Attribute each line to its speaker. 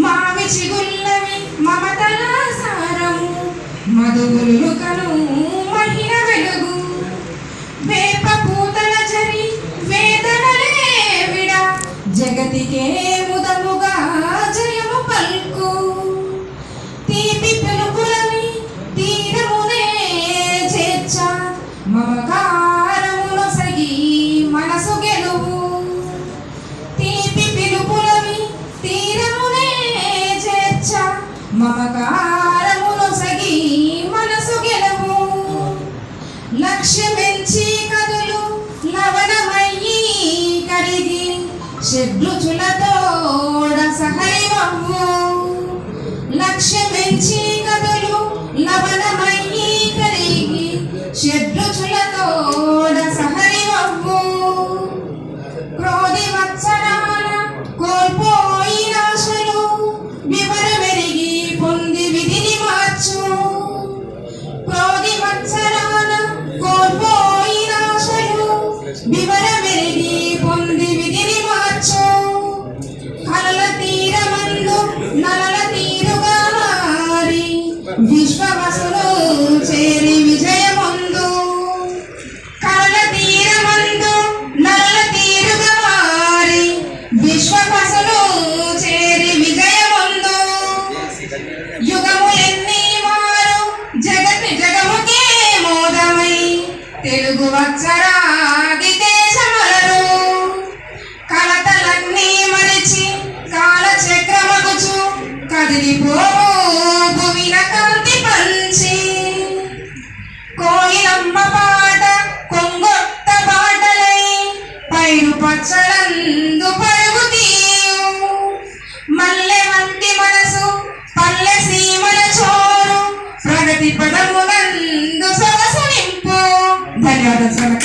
Speaker 1: మావి చిగుల్లవి మమతల సారము మధువులు కను మహిళ వెలుగు వేప పూతల జరి వేదనలే విడ జగతికే ముదముగా జయము పల్కు తీపి పిలుపులవి తీరమునే చేర్చ మమకారమును సగి మనసు గెలువు తీపి పిలుపులవి తీరమునే చేర్చ మమకారమును సగి మనసు గెలువు లక్ష్యమెంచి కదులు లవణమయ్యి కరిగి షడ్రుచులతోడ సహైవము లక్ష్యమెంచి కదులు లవణమయ్యి కరిగి షడ్రుచులతోడ సహైవము క్రోధి వత్సరాల కోల్పోయిన ఆశలు వివరమెరిగి పొంది విధిని మార్చు క్రోధి వత్సరాల కోల్పోయిన ఆశలు వివరమెరిగి పొంది విధిని మార్చు కలల తీరమందు నలల తీరుగా మారి విశ్వవసులు చేరి విజయమందు కలల తీరమందు నలల తీరుగా మారి విశ్వవసులు చేరి విజయమందు యుగములెన్ని వారు జగముకే మోదమై తెలుగు వత్సరాది దేశమలరు కలతలన్నీ మరిచి కాలచక్రమగుచు కదిలిపోవు భువిన కాంతి పంచి కోయిలమ్మ పాట కొంగొత్త పాటలై పైరు పచ్చలందు పరుగు తీయు మల్లె వంటి మనసు పల్లె సీమల చోరు ప్రగతి పదమునందు సొగసు నింపు. ధన్యవాదాలు.